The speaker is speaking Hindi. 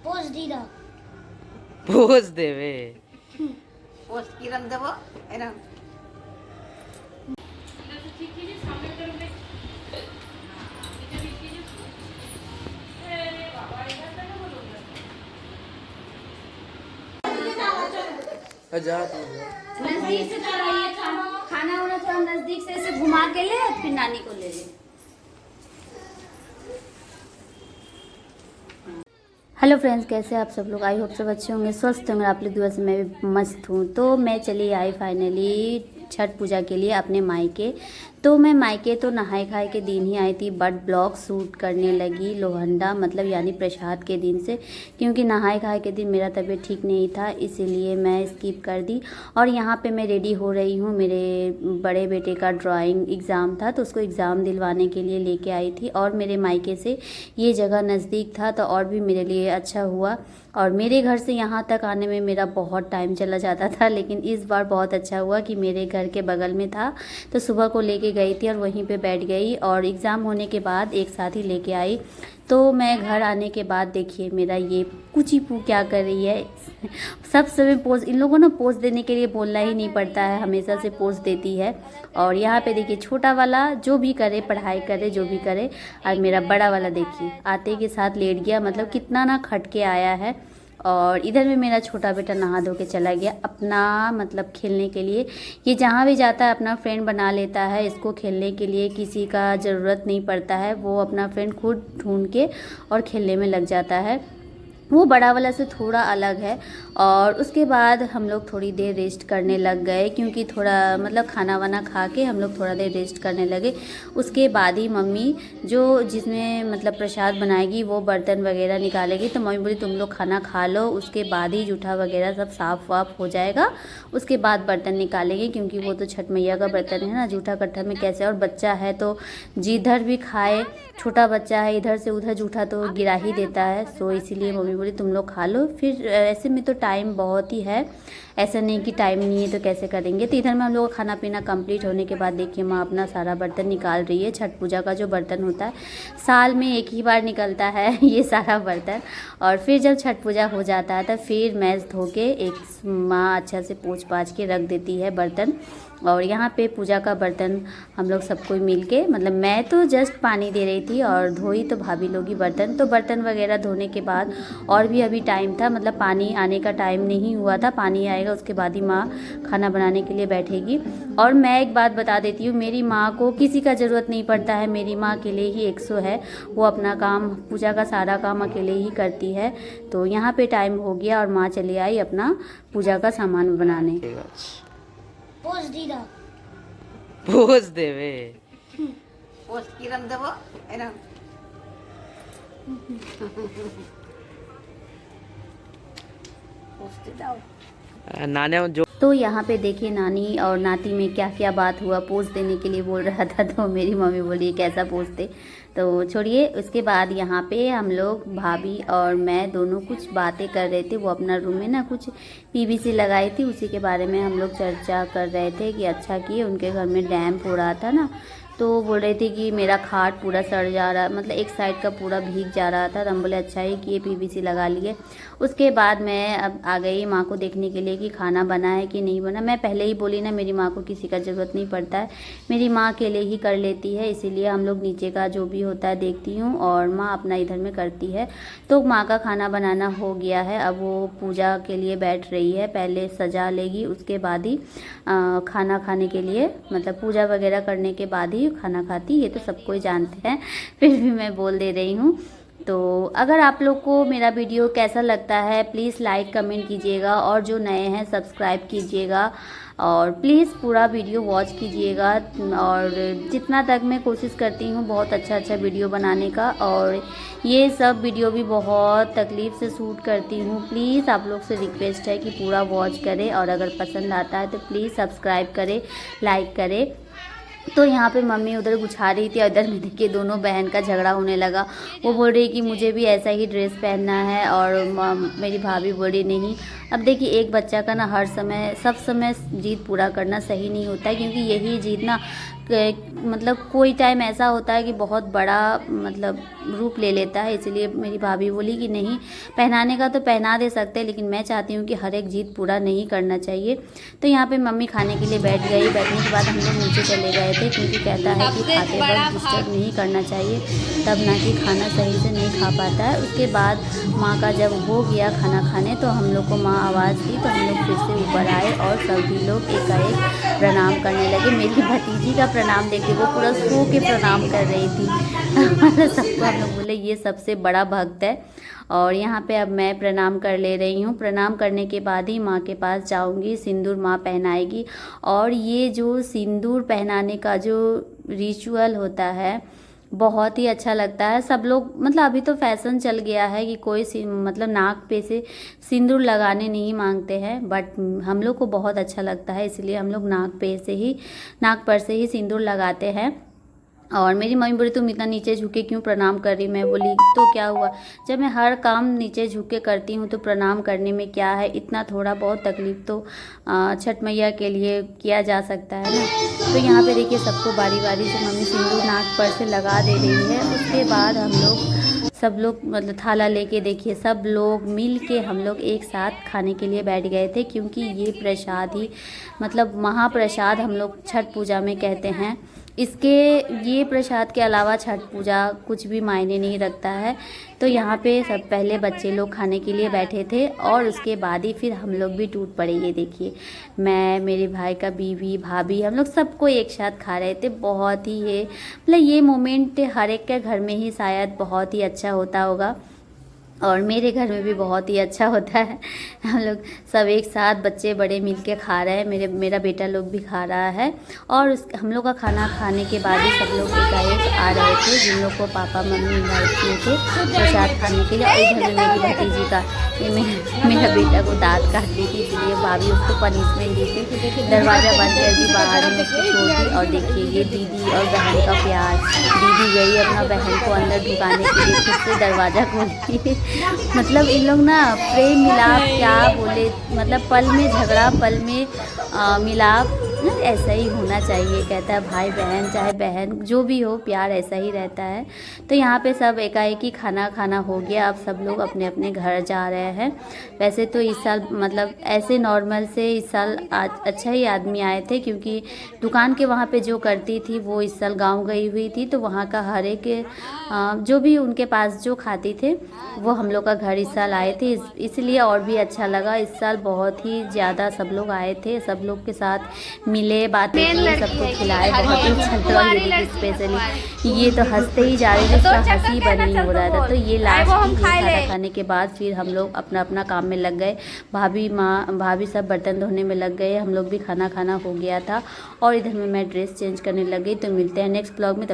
पोस्ट दीदा पोज देवे পোস্ট কিরম দেবো এরম नजदीक से थोड़ा ये खाना वाना थोड़ा नजदीक से ऐसे घुमा के ले फिर नानी को ले ले। हेलो फ्रेंड्स, कैसे आप सब लोग? आई होप सब अच्छे होंगे, स्वस्थ होंगे। आप लोग दुआ से मैं भी मस्त हूँ। तो मैं चली आई फाइनली छठ पूजा के लिए अपने मायके। तो मैं मायके तो नहाए खाए के दिन ही आई थी, बट ब्लॉग शूट करने लगी लोहंडा मतलब यानी प्रसाद के दिन से, क्योंकि नहाए खाए के दिन मेरा तबीयत ठीक नहीं था, इसीलिए मैं स्किप कर दी। और यहाँ पे मैं रेडी हो रही हूँ, मेरे बड़े बेटे का ड्राइंग एग्ज़ाम था तो उसको एग्ज़ाम दिलवाने के लिए लेके आई थी। और मेरे मायके से ये जगह नज़दीक था तो और भी मेरे लिए अच्छा हुआ। और मेरे घर से यहाँ तक आने में मेरा बहुत टाइम चला जाता था, लेकिन इस बार बहुत अच्छा हुआ कि मेरे घर के बगल में था तो सुबह को लेके गई थी और वहीं पे बैठ गई और एग्ज़ाम होने के बाद एक साथ ही लेके आई। तो मैं घर आने के बाद देखिए मेरा ये कुची पू क्या कर रही है। सब समय पोज, इन लोगों को ना पोज देने के लिए बोलना ही नहीं पड़ता है, हमेशा से पोज देती है। और यहाँ पे देखिए छोटा वाला जो भी करे, पढ़ाई करे जो भी करे, और मेरा बड़ा वाला देखिए आते के साथ लेट गया, मतलब कितना ना खट के आया है। और इधर में मेरा छोटा बेटा नहा धो के चला गया अपना मतलब खेलने के लिए। ये जहाँ भी जाता है अपना फ्रेंड बना लेता है, इसको खेलने के लिए किसी का ज़रूरत नहीं पड़ता है, वो अपना फ्रेंड खुद ढूंढ के और खेलने में लग जाता है। वो बड़ा वाला से थोड़ा अलग है। और उसके बाद हम लोग थोड़ी देर रेस्ट करने लग गए, क्योंकि थोड़ा मतलब खाना वाना खा के हम लोग थोड़ा देर रेस्ट करने लगे। उसके बाद ही मम्मी जो जिसमें मतलब प्रसाद बनाएगी वो बर्तन वगैरह निकालेगी। तो मम्मी बोली तुम लोग खाना खा लो, उसके बाद ही जूठा वगैरह सब साफ़ वाफ हो जाएगा, उसके बाद बर्तन निकालेंगे, क्योंकि वो तो छठ मैया का बर्तन है ना, जूठा कट्ठा में कैसे। और बच्चा है तो जिधर भी खाए, छोटा बच्चा है इधर से उधर जूठा तो गिरा ही देता है। सो इसीलिए मम्मी बोली तुम लोग खा लो। फिर ऐसे में तो टाइम बहुत ही है, ऐसा नहीं कि टाइम नहीं है तो कैसे करेंगे। तो इधर में हम लोग का खाना पीना कंप्लीट होने के बाद देखिए माँ अपना सारा बर्तन निकाल रही है। छठ पूजा का जो बर्तन होता है साल में एक ही बार निकलता है ये सारा बर्तन। और फिर जब छठ पूजा हो जाता है तो फिर मैज धो के एक माँ अच्छा से पोंछ पाछ के रख देती है बर्तन। और यहाँ पे पूजा का बर्तन हम लोग सब कोई मिल के, मतलब मैं तो जस्ट पानी दे रही थी और धोई तो भाभी लोग ही बर्तन। तो बर्तन वगैरह धोने के बाद और भी अभी टाइम था, मतलब पानी आने का टाइम नहीं हुआ था, पानी आएगा उसके बाद ही माँ खाना बनाने के लिए बैठेगी। और मैं एक बात बता देती हूँ, मेरी माँ को किसी का ज़रूरत नहीं पड़ता है, मेरी माँ अकेले ही 100 है, वो अपना काम पूजा का सारा काम अकेले ही करती है। तो यहाँ पे टाइम हो गया और माँ चली आई अपना पूजा का सामान बनाने। पोस्ट दीदा पोज देवे পোস্ট কিরম দেবো এরম পোস্ট দাও नाने जो तो यहाँ पे देखिए नानी और नाती में क्या क्या बात हुआ। पोज देने के लिए बोल रहा था तो मेरी मम्मी बोली कैसा पोज दे, तो छोड़िए। उसके बाद यहाँ पे हम लोग भाभी और मैं दोनों कुछ बातें कर रहे थे। वो अपना रूम में ना कुछ पीवीसी लगाई थी, उसी के बारे में हम लोग चर्चा कर रहे थे कि अच्छा किए उनके घर में डैम्प हो रहा था ना, तो बोल रहे थे कि मेरा खाट पूरा सड़ जा रहा, मतलब एक साइड का पूरा भीग जा रहा था। तो हम बोले अच्छा ही कि ये पीवीसी लगा लिए। उसके बाद मैं अब आ गई माँ को देखने के लिए कि खाना बना है कि नहीं बना। मैं पहले ही बोली ना मेरी माँ को किसी का ज़रूरत नहीं पड़ता है, मेरी माँ अकेले ही कर लेती है, इसीलिए हम लोग नीचे का जो भी होता है देखती हूँ और माँ अपना इधर में करती है। तो माँ का खाना बनाना हो गया है, अब वो पूजा के लिए बैठ रही है। पहले सजा लेगी उसके बाद ही खाना खाने के लिए, मतलब पूजा वगैरह करने के बाद ही खाना खाती, ये तो सबको ही जानते हैं, फिर भी मैं बोल दे रही हूँ। तो अगर आप लोग को मेरा वीडियो कैसा लगता है प्लीज़ लाइक कमेंट कीजिएगा, और जो नए हैं सब्सक्राइब कीजिएगा, और प्लीज़ पूरा वीडियो वॉच कीजिएगा। और जितना तक मैं कोशिश करती हूँ बहुत अच्छा अच्छा वीडियो बनाने का, और ये सब वीडियो भी बहुत तकलीफ़ से शूट करती हूँ। प्लीज़ आप लोग से रिक्वेस्ट है कि पूरा वॉच करें, और अगर पसंद आता है तो प्लीज़ सब्सक्राइब करें, लाइक करें। तो यहाँ पे मम्मी उधर गुछा रही थी, इधर में देखिए दोनों बहन का झगड़ा होने लगा। वो बोल रही कि मुझे भी ऐसा ही ड्रेस पहनना है, और मेरी भाभी बोल रही नहीं अब देखिए एक बच्चा का ना हर समय सब समय जिद पूरा करना सही नहीं होता है, क्योंकि यही जिद ना मतलब कोई टाइम ऐसा होता है कि बहुत बड़ा मतलब रूप ले लेता है। इसलिए मेरी भाभी बोली कि नहीं, पहनाने का तो पहना दे सकते हैं, लेकिन मैं चाहती हूँ कि हर एक जिद पूरा नहीं करना चाहिए। तो यहाँ पे मम्मी खाने के लिए बैठ गई। बैठने के बाद हम लोग नीचे चले गए थे, क्योंकि कहता है कि खाते वक्त डिस्टर्ब नहीं करना चाहिए, तब ना कि खाना सही से नहीं खा पाता है। उसके बाद माँ का जब हो गया खाना खाने, तो हम लोग को माँ आवाज़ दी, तो हम लोग फिर से ऊपर आए और सभी लोग एकाएक प्रणाम करने लगे। मेरी भतीजी का प्रणाम देख के वो पूरा सो के प्रणाम कर रही थी। मतलब सबको हम लोग बोले ये सबसे बड़ा भक्त है। और यहाँ पे अब मैं प्रणाम कर ले रही हूँ। प्रणाम करने के बाद ही माँ के पास जाऊँगी, सिंदूर माँ पहनाएगी। और ये जो सिंदूर पहनाने का जो रिचुअल होता है बहुत ही अच्छा लगता है। सब लोग मतलब अभी तो फैशन चल गया है कि कोई मतलब नाक पे से सिंदूर लगाने नहीं मांगते हैं, बट हम लोग को बहुत अच्छा लगता है, इसलिए हम लोग नाक पर से ही सिंदूर लगाते हैं। और मेरी मम्मी बोली तुम इतना नीचे झुके क्यों प्रणाम कर रही। मैं बोली तो क्या हुआ, जब मैं हर काम नीचे झुक के करती हूँ तो प्रणाम करने में क्या है, इतना थोड़ा बहुत तकलीफ़ तो छठ मैया के लिए किया जा सकता है ना। तो यहाँ पे देखिए सबको बारी बारी से मम्मी सिंदूर नाक पर से लगा दे रही है। उसके बाद हम लोग सब लोग मतलब थाला लेके देखिए सब लोग मिल के हम लोग एक साथ खाने के लिए बैठ गए थे, क्योंकि ये प्रसाद ही मतलब महाप्रसाद हम लोग छठ पूजा में कहते हैं। ये प्रसाद के अलावा छठ पूजा कुछ भी मायने नहीं रखता है। तो यहाँ पे सब पहले बच्चे लोग खाने के लिए बैठे थे और उसके बाद ही फिर हम लोग भी टूट पड़े। ये देखिए मैं, मेरे भाई का बीवी, भाभी, हम लोग सबको एक साथ खा रहे थे। बहुत ही ये मोमेंट हर एक के घर में ही शायद बहुत ही अच्छा होता होगा, और मेरे घर में भी बहुत ही अच्छा होता है। हम लोग सब एक साथ बच्चे बड़े मिल के खा रहे हैं। मेरा बेटा लोग भी खा रहा है। और हम लोग का खाना खाने के बाद ही सब लोग एकाएक आ रहे थे, जिन लोग को पापा मम्मी इनवाइट किए थे प्रसाद खाने के लिए। और इधर में मेरी भतीजी का मेरा बेटा को दाँत काट दी थी, इसलिए भाभी उसको पनिशमेंट दी थी। दरवाज़ा बंद कर दी, बाहर में उसको छोड़ दी। और देखिए ये दीदी और बहन का प्यार, दीदी गई अपना बहन को अंदर ढुकाने के लिए, खुद से दरवाज़ा खोलती है। मतलब इन लोग ना प्रेम मिलाप क्या बोले, मतलब पल में झगड़ा पल में मिलाप, ऐसा ही होना चाहिए। कहता है भाई बहन चाहे बहन जो भी हो, प्यार ऐसा ही रहता है। तो यहाँ पे सब एकाएक ही खाना हो गया। अब सब लोग अपने अपने घर जा रहे हैं। वैसे तो इस साल मतलब ऐसे नॉर्मल से इस साल अच्छा ही आदमी आए थे, क्योंकि दुकान के वहाँ पे जो करती थी वो इस साल गाँव गई हुई थी, तो वहाँ का हर एक जो भी उनके पास जो खाती थे वो हम लोग का घर इस साल आए थे, इसलिए और भी अच्छा लगा। इस साल बहुत ही ज़्यादा सब लोग आए थे, सब लोग के साथ मिले, बातें किए, सबको खिलाए, बहुत ही अच्छा लगा। ये स्पेशली ये तो हंसते ही जा रहे थे, इसका हंसी बंद नहीं हो रहा था। तो ये लास्ट खाना खाने के बाद फिर हम लोग अपना अपना काम में लग गए। भाभी सब बर्तन धोने में लग गए, हम लोग भी खाना हो गया था। और इधर में मैं ड्रेस चेंज करने लग गई। तो मिलते हैं नेक्स्ट ब्लॉग में, तब